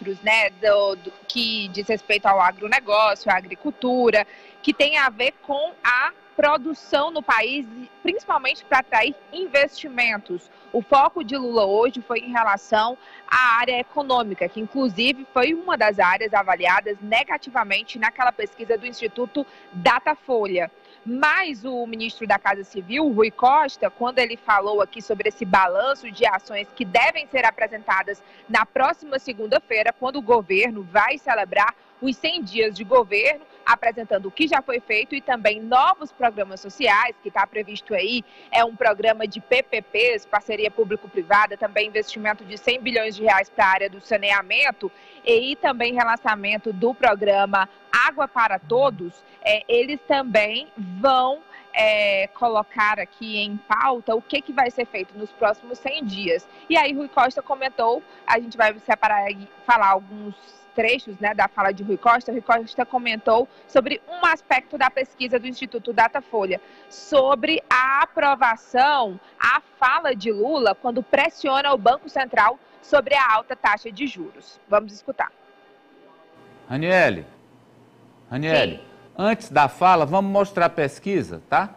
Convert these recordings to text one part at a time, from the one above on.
ministros, né, que diz respeito ao agronegócio, à agricultura, que tem a ver com a produção no país, principalmente para atrair investimentos. O foco de Lula hoje foi em relação à área econômica, que inclusive foi uma das áreas avaliadas negativamente naquela pesquisa do Instituto Datafolha. Mas o ministro da Casa Civil, Rui Costa, quando ele falou aqui sobre esse balanço de ações que devem ser apresentadas na próxima segunda-feira, quando o governo vai celebrar os 100 dias de governo, apresentando o que já foi feito e também novos programas sociais, que está previsto aí, é um programa de PPPs, parceria público-privada, também investimento de 100 bilhões de reais para a área do saneamento e também relançamento do programa Água para Todos. Eles também vão colocar aqui em pauta o que vai ser feito nos próximos 100 dias. E aí Rui Costa comentou, a gente vai separar e falar alguns trechos, né, da fala de Rui Costa. Rui Costa comentou sobre um aspecto da pesquisa do Instituto Datafolha, sobre a aprovação, a fala de Lula quando pressiona o Banco Central sobre a alta taxa de juros. Vamos escutar. Raniele, antes da fala, vamos mostrar a pesquisa, tá?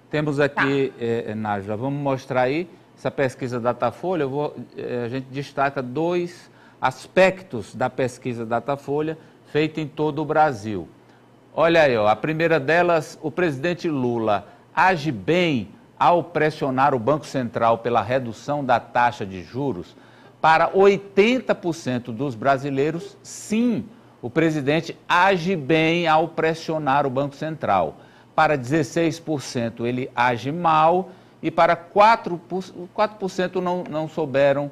Temos aqui, Nájila, vamos mostrar aí essa pesquisa Datafolha. A gente destaca dois aspectos da pesquisa Datafolha feita em todo o Brasil. Olha aí, ó, a primeira delas, o presidente Lula age bem ao pressionar o Banco Central pela redução da taxa de juros. Para 80% dos brasileiros, sim, o presidente age bem ao pressionar o Banco Central. Para 16% ele age mal e para 4% não souberam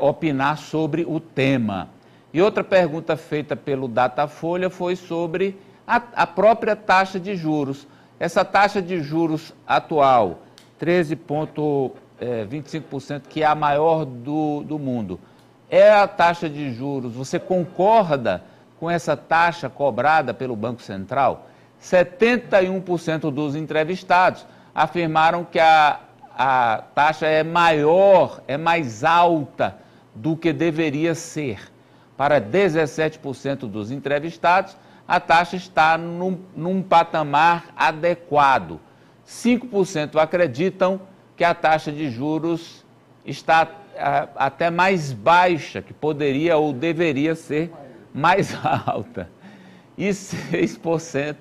opinar sobre o tema. E outra pergunta feita pelo Datafolha foi sobre a própria taxa de juros. Essa taxa de juros atual, 13,25%, que é a maior do mundo, é a taxa de juros. Você concorda com essa taxa cobrada pelo Banco Central? 71% dos entrevistados afirmaram que a taxa é maior, é mais alta do que deveria ser. Para 17% dos entrevistados, a taxa está num patamar adequado. 5% acreditam que a taxa de juros está até mais baixa, que poderia ou deveria ser mais alta. E 6%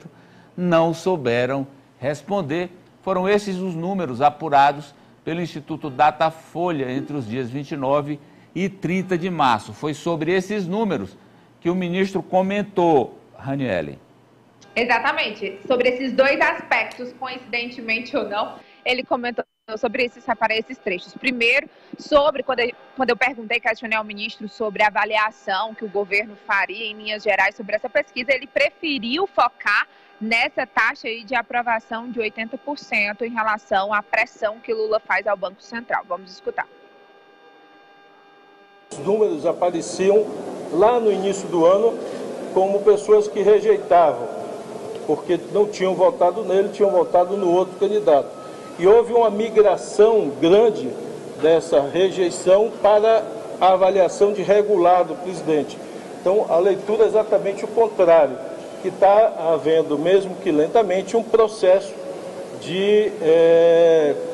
não souberam responder. Foram esses os números apurados pelo Instituto Datafolha entre os dias 29 e 30 de março. Foi sobre esses números que o ministro comentou, Raniele. Exatamente. Sobre esses dois aspectos, coincidentemente ou não, ele comentou sobre esses trechos. Primeiro, sobre quando eu perguntei, questionei ao ministro sobre a avaliação que o governo faria em linhas gerais sobre essa pesquisa, ele preferiu focar nessa taxa aí de aprovação de 80% em relação à pressão que Lula faz ao Banco Central. Vamos escutar. Os números apareciam lá no início do ano como pessoas que rejeitavam, porque não tinham votado nele, tinham votado no outro candidato. E houve uma migração grande dessa rejeição para a avaliação de regular do presidente. Então, a leitura é exatamente o contrário, que está havendo, mesmo que lentamente, um processo de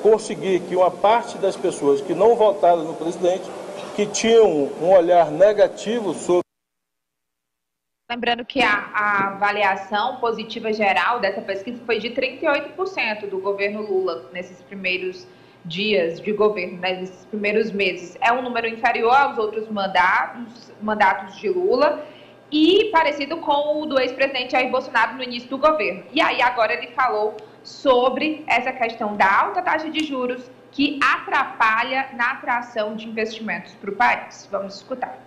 conseguir que uma parte das pessoas que não votaram no presidente, que tinham um olhar negativo sobre... Lembrando que a avaliação positiva geral dessa pesquisa foi de 38% do governo Lula nesses primeiros dias de governo, nesses primeiros meses. É um número inferior aos outros mandatos de Lula e parecido com o do ex-presidente Jair Bolsonaro no início do governo. E aí agora ele falou sobre essa questão da alta taxa de juros que atrapalha na atração de investimentos para o país. Vamos escutar.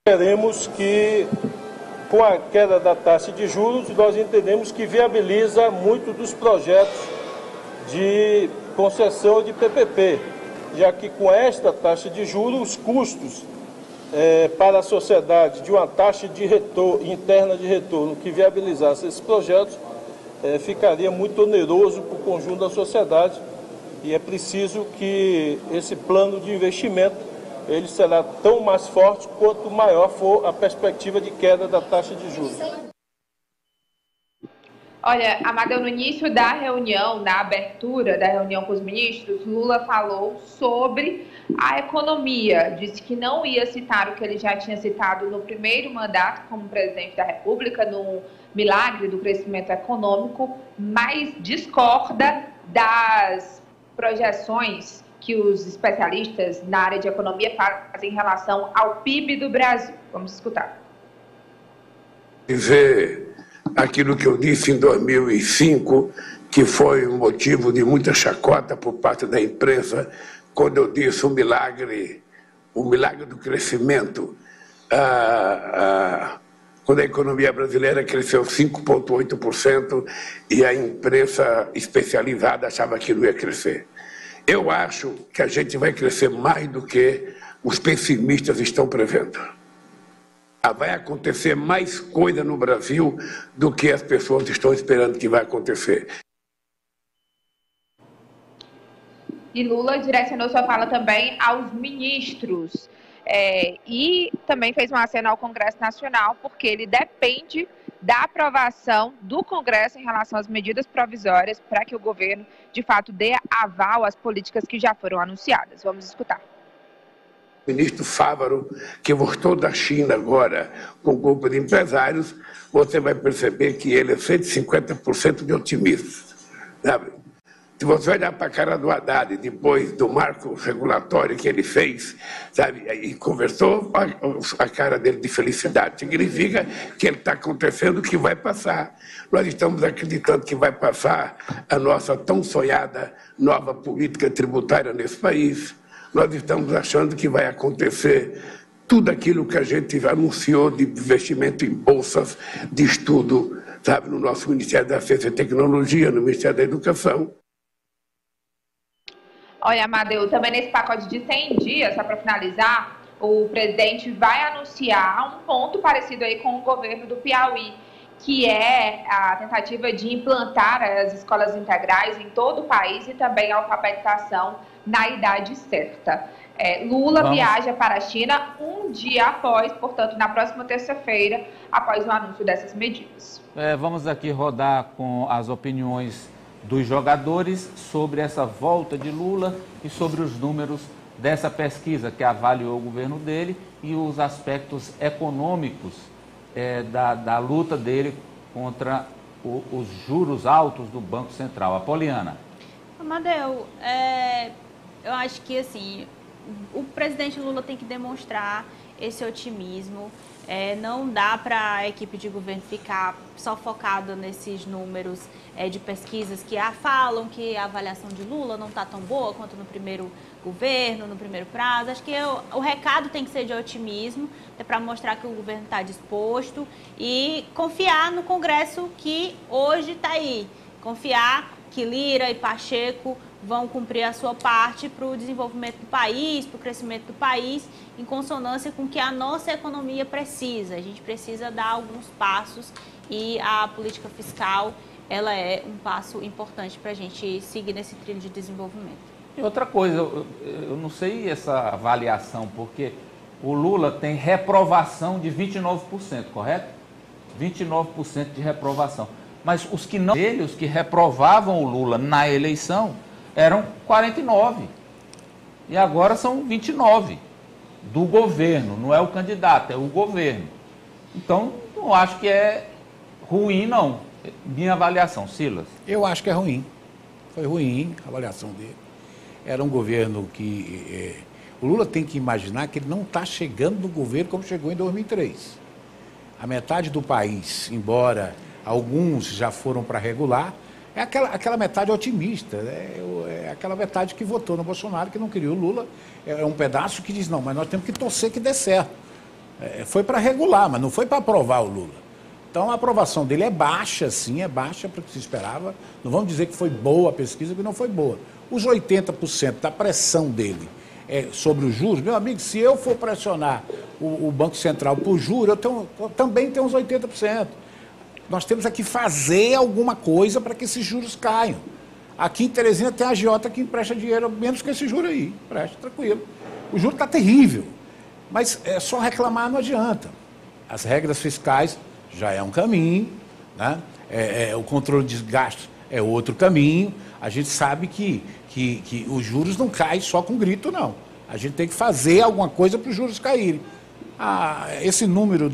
Queremos que com a queda da taxa de juros, nós entendemos que viabiliza muito dos projetos de concessão de PPP, já que com esta taxa de juros, os custos para a sociedade de uma taxa de retorno, interna de retorno que viabilizasse esses projetos, ficaria muito oneroso para o conjunto da sociedade, e é preciso que esse plano de investimento ele será tão mais forte quanto maior for a perspectiva de queda da taxa de juros. Olha, Amadeu, no início da reunião, na abertura da reunião com os ministros, Lula falou sobre a economia. Disse que não ia citar o que ele já tinha citado no primeiro mandato como presidente da República, no milagre do crescimento econômico, mas discorda das projeções que os especialistas na área de economia fazem em relação ao PIB do Brasil. Vamos escutar. Dizer aquilo que eu disse em 2005, que foi um motivo de muita chacota por parte da imprensa, quando eu disse o milagre do crescimento, quando a economia brasileira cresceu 5,8% e a imprensa especializada achava que não ia crescer. Eu acho que a gente vai crescer mais do que os pessimistas estão prevendo. Vai acontecer mais coisa no Brasil do que as pessoas estão esperando que vai acontecer. E Lula direcionou sua fala também aos ministros e também fez um aceno ao Congresso Nacional, porque ele depende da aprovação do Congresso em relação às medidas provisórias para que o governo, de fato, dê aval às políticas que já foram anunciadas. Vamos escutar. O ministro Fávaro, que voltou da China agora com um grupo de empresários, você vai perceber que ele é 150% de otimista. Sabe? Se você olhar para a cara do Haddad, depois do marco regulatório que ele fez, sabe, e conversou, a cara dele de felicidade. Significa que ele está acontecendo, que vai passar. Nós estamos acreditando que vai passar a nossa tão sonhada nova política tributária nesse país. Nós estamos achando que vai acontecer tudo aquilo que a gente anunciou de investimento em bolsas de estudo, sabe, no nosso Ministério da Ciência e Tecnologia, no Ministério da Educação. Olha, Amadeu, também nesse pacote de 100 dias, só para finalizar, o presidente vai anunciar um ponto parecido aí com o governo do Piauí, que é a tentativa de implantar as escolas integrais em todo o país e também a alfabetização na idade certa. Lula viaja para a China um dia após, portanto, na próxima terça-feira, após o anúncio dessas medidas. Vamos aqui rodar com as opiniões dos jogadores sobre essa volta de Lula e sobre os números dessa pesquisa que avaliou o governo dele e os aspectos econômicos da luta dele contra os juros altos do Banco Central. Apoliana. Amadeu, eu acho que assim, o presidente Lula tem que demonstrar esse otimismo. Não dá para a equipe de governo ficar só focada nesses números de pesquisas que falam que a avaliação de Lula não está tão boa quanto no primeiro governo, no primeiro prazo. Acho que o recado tem que ser de otimismo, para mostrar que o governo está disposto e confiar no Congresso que hoje está aí. Confiar que Lira e Pacheco vão cumprir a sua parte para o desenvolvimento do país, para o crescimento do país, em consonância com o que a nossa economia precisa. A gente precisa dar alguns passos e a política fiscal, ela é um passo importante para a gente seguir nesse trilho de desenvolvimento. E outra coisa, eu não sei essa avaliação, porque o Lula tem reprovação de 29%, correto? 29% de reprovação. Mas os que reprovavam o Lula na eleição eram 49%. E agora são 29% do governo, não é o candidato, é o governo. Então, não acho que é ruim, não. Minha avaliação, Silas. Eu acho que é ruim. Foi ruim a avaliação dele. Era um governo que... o Lula tem que imaginar que ele não está chegando no governo como chegou em 2003. A metade do país, embora alguns já foram para regular, é aquela metade otimista, é aquela metade que votou no Bolsonaro, que não queria o Lula. É um pedaço que diz, não, mas nós temos que torcer que dê certo. Foi para regular, mas não foi para aprovar o Lula. Então a aprovação dele é baixa, sim, é baixa para o que se esperava. Não vamos dizer que foi boa a pesquisa, que não foi boa. Os 80% da pressão dele sobre os juros, meu amigo, se eu for pressionar o Banco Central por juros, eu também tenho uns 80%. Nós temos aqui fazer alguma coisa para que esses juros caiam. Aqui em Teresina tem a agiota que empresta dinheiro menos que esse juro aí. Presta, tranquilo. O juro está terrível. Mas só reclamar não adianta. As regras fiscais já é um caminho, né? O controle de gastos é outro caminho. A gente sabe que os juros não caem só com grito, não. A gente tem que fazer alguma coisa para os juros caírem. Esse número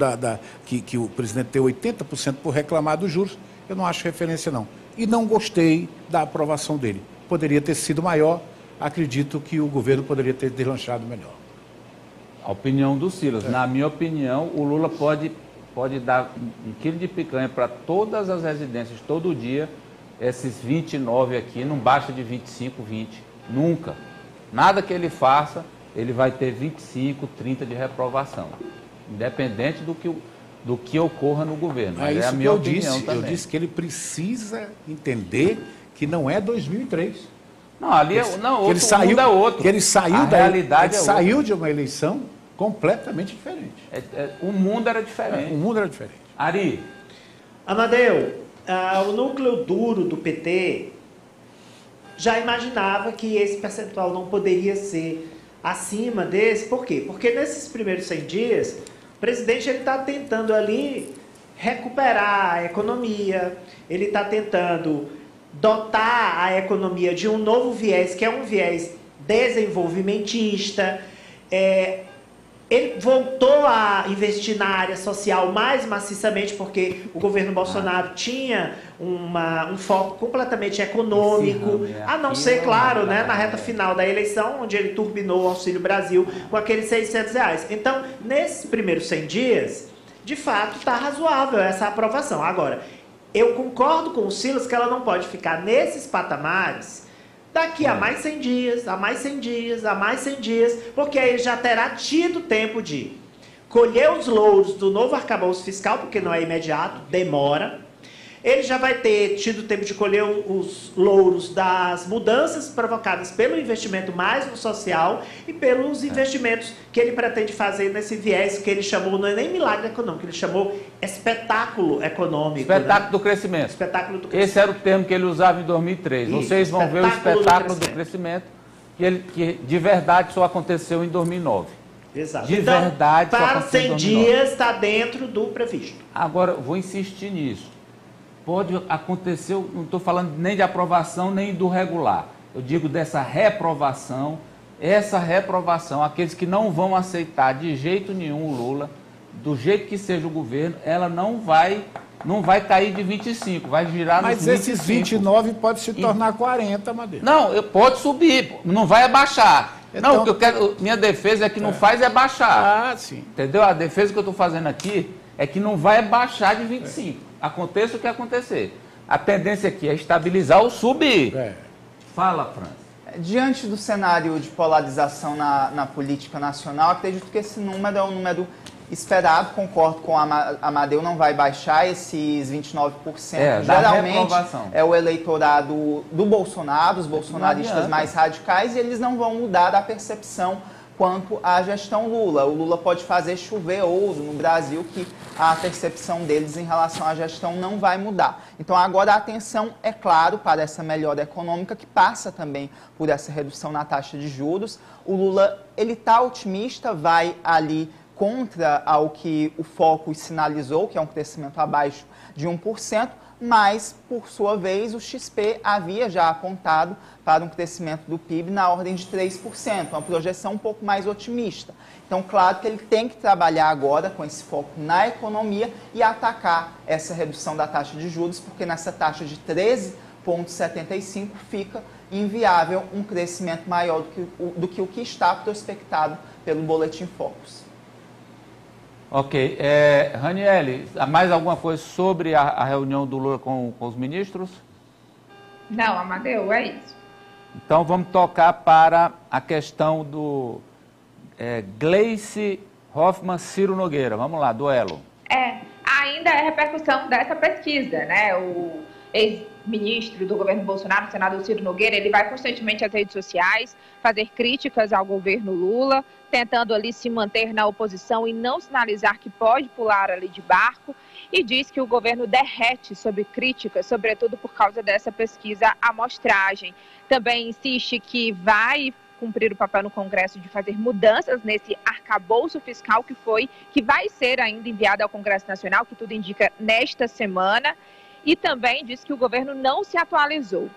que o presidente tem 80% por reclamar dos juros, eu não acho referência, não. E não gostei da aprovação dele. Poderia ter sido maior, acredito que o governo poderia ter deslanchado melhor. A opinião do Silas. Na minha opinião, o Lula pode dar 1 quilo de picanha para todas as residências todo dia. Esses 29 aqui, não baixa de 25, 20. Nunca. Nada que ele faça, ele vai ter 25, 30 de reprovação. Independente do que ocorra no governo. Mas é a minha opinião também. Eu disse que ele precisa entender que não é 2003. Não, ali o mundo é outro. Que ele saiu a realidade ele saiu de uma eleição completamente diferente. O mundo era diferente. O mundo era diferente. Ari. Amadeu, o núcleo duro do PT já imaginava que esse percentual não poderia ser acima desse. Por quê? Porque nesses primeiros 100 dias, o presidente está tentando ali recuperar a economia, ele está tentando dotar a economia de um novo viés, que é um viés desenvolvimentista. Ele voltou a investir na área social mais maciçamente, porque o governo Bolsonaro tinha um foco completamente econômico, a não ser, claro, né, na reta final da eleição, onde ele turbinou o Auxílio Brasil com aqueles R$600. Então, nesses primeiros 100 dias, de fato, está razoável essa aprovação. Agora, eu concordo com o Silas que ela não pode ficar nesses patamares daqui a mais 100 dias, a mais 100 dias, a mais 100 dias, porque aí ele já terá tido tempo de colher os louros do novo arcabouço fiscal, porque não é imediato, demora. Ele já vai ter tido tempo de colher os louros das mudanças provocadas pelo investimento mais no social e pelos investimentos que ele pretende fazer nesse viés que ele chamou, não é nem milagre econômico, ele chamou espetáculo econômico. Espetáculo do crescimento. Espetáculo do crescimento. Esse era o termo que ele usava em 2003. Isso, vocês vão ver o espetáculo do crescimento que de verdade só aconteceu em 2009. Exato. De então, verdade só para aconteceu 100 em 2009. dias está dentro do previsto. Agora, vou insistir nisso. Pode acontecer, não estou falando nem de aprovação, nem do regular. Eu digo dessa reprovação. Essa reprovação, aqueles que não vão aceitar de jeito nenhum o Lula, do jeito que seja o governo, ela não vai cair de 25, vai girar nos 25. Mas esses 29 pode se tornar 40, Madeira. Não, pode subir, não vai abaixar. Então, não, o que eu quero, minha defesa é que não faz é baixar. Ah, sim. Entendeu? A defesa que eu estou fazendo aqui é que não vai baixar de 25. Aconteça o que acontecer. A tendência aqui é estabilizar ou subir. Fala, França. Diante do cenário de polarização na política nacional, acredito que esse número é um número esperado. Concordo com a Amadeu, não vai baixar esses 29%. Geralmente é o eleitorado do Bolsonaro, os bolsonaristas mais radicais, e eles não vão mudar a percepção quanto à gestão Lula. O Lula pode fazer chover ouro no Brasil, que a percepção deles em relação à gestão não vai mudar. Então agora a atenção, é claro, para essa melhora econômica, que passa também por essa redução na taxa de juros. O Lula, ele está otimista, vai ali contra ao que o Focus sinalizou, que é um crescimento abaixo de 1%, mas, por sua vez, o XP havia já apontado para um crescimento do PIB na ordem de 3%, uma projeção um pouco mais otimista. Então, claro que ele tem que trabalhar agora com esse foco na economia e atacar essa redução da taxa de juros, porque nessa taxa de 13,75 fica inviável um crescimento maior do que o que está prospectado pelo Boletim Focus. Ok. Raniele, mais alguma coisa sobre a reunião do Lula com os ministros? Não, Amadeu, é isso. Então vamos tocar para a questão do Gleice Hoffmann, Ciro Nogueira. Vamos lá, duelo. Ainda é repercussão dessa pesquisa, né? ex-ministro do governo Bolsonaro, o senador Ciro Nogueira, ele vai constantemente às redes sociais fazer críticas ao governo Lula, tentando ali se manter na oposição e não sinalizar que pode pular ali de barco, e diz que o governo derrete sobre críticas, sobretudo por causa dessa pesquisa amostragem. Também insiste que vai cumprir o papel no Congresso de fazer mudanças nesse arcabouço fiscal que vai ser ainda enviado ao Congresso Nacional, que tudo indica nesta semana, e também diz que o governo não se atualizou.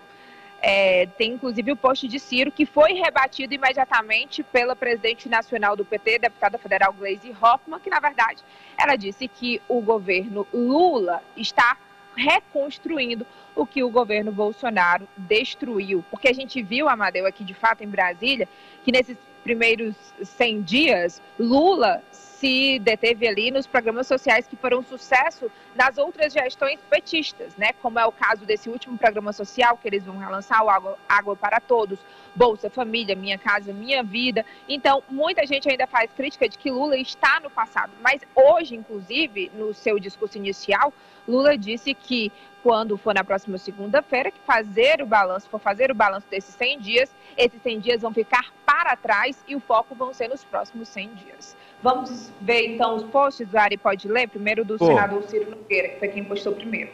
Tem inclusive o post de Ciro, que foi rebatido imediatamente pela presidente nacional do PT, deputada federal Gleisi Hoffmann, que na verdade ela disse que o governo Lula está reconstruindo o que o governo Bolsonaro destruiu. Porque a gente viu, Amadeu, aqui de fato em Brasília, que nesses primeiros 100 dias, Lula se deteve ali nos programas sociais que foram sucesso nas outras gestões petistas, né? Como é o caso desse último programa social que eles vão relançar, o Água para Todos, Bolsa Família, Minha Casa, Minha Vida. Então, muita gente ainda faz crítica de que Lula está no passado, mas hoje, inclusive, no seu discurso inicial, Lula disse que quando for na próxima segunda-feira, que for fazer o balanço desses 100 dias, esses 100 dias vão ficar para trás e o foco vão ser nos próximos 100 dias. Vamos ver, então, os posts, o Ari pode ler? Primeiro do senador Ciro Nogueira, que foi quem postou primeiro.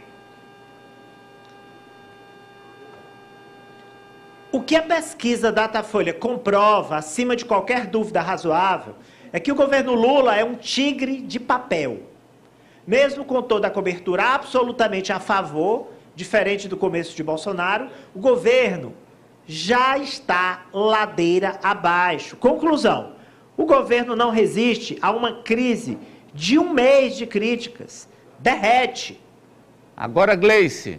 O que a pesquisa Datafolha comprova, acima de qualquer dúvida razoável, é que o governo Lula é um tigre de papel. Mesmo com toda a cobertura absolutamente a favor, diferente do começo de Bolsonaro, o governo já está ladeira abaixo. Conclusão, o governo não resiste a uma crise de 1 mês de críticas. Derrete. Agora, Gleice.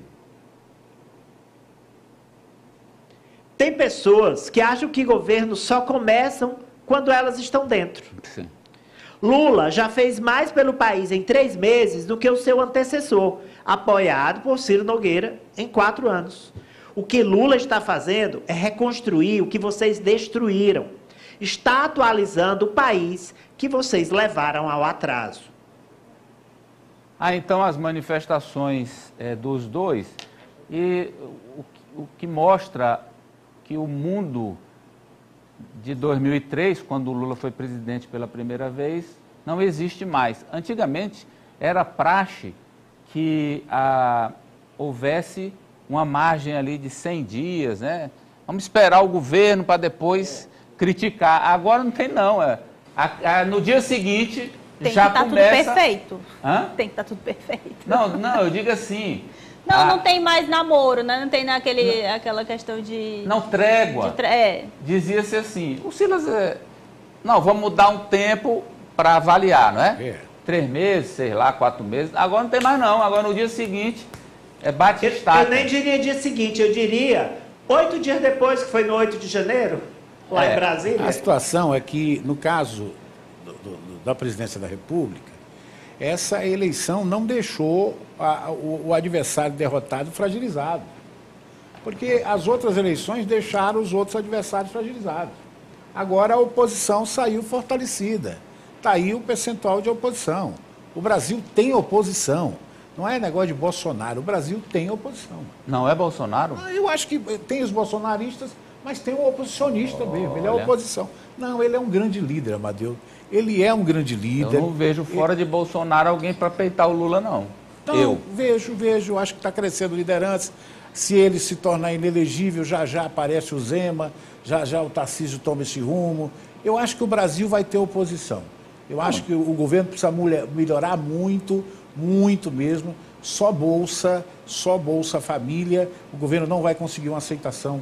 Tem pessoas que acham que governos só começam quando elas estão dentro. Sim. Lula já fez mais pelo país em 3 meses do que o seu antecessor, apoiado por Ciro Nogueira em 4 anos. O que Lula está fazendo é reconstruir o que vocês destruíram. Está atualizando o país que vocês levaram ao atraso. Então as manifestações dos dois, e o que mostra que o mundo de 2003, quando o Lula foi presidente pela primeira vez, não existe mais. Antigamente, era praxe que houvesse uma margem ali de 100 dias, né? Vamos esperar o governo para depois criticar. Agora não tem não. No dia seguinte, já começa... Tem que estar tudo perfeito. Hã? Tem que estar tudo perfeito. Não, eu digo assim... Não tem mais namoro, né? Não tem aquela questão de... Não, trégua. Dizia-se assim, o Silas... vamos dar um tempo para avaliar, não é? 3 meses, sei lá, 4 meses. Agora não tem mais não. Agora no dia seguinte, bate estaca. Eu nem diria dia seguinte, eu diria 8 dias depois, que foi no 8 de janeiro, lá em Brasília. A situação é que, no caso da presidência da República, essa eleição não deixou o adversário derrotado fragilizado. Porque as outras eleições deixaram os outros adversários fragilizados. Agora a oposição saiu fortalecida. Está aí o percentual de oposição. O Brasil tem oposição. Não é negócio de Bolsonaro. O Brasil tem oposição. Não é Bolsonaro? Eu acho que tem os bolsonaristas, mas tem o oposicionista mesmo. Ele é oposição. Não, ele é um grande líder, Amadeu. Ele é um grande líder. Eu não vejo fora de Bolsonaro alguém para peitar o Lula, não. Não, vejo. Acho que está crescendo liderança. Se ele se tornar inelegível, já aparece o Zema, já o Tarcísio toma esse rumo. Eu acho que o Brasil vai ter oposição. Eu acho que o governo precisa melhorar muito, muito mesmo. Só Bolsa Família, o governo não vai conseguir uma aceitação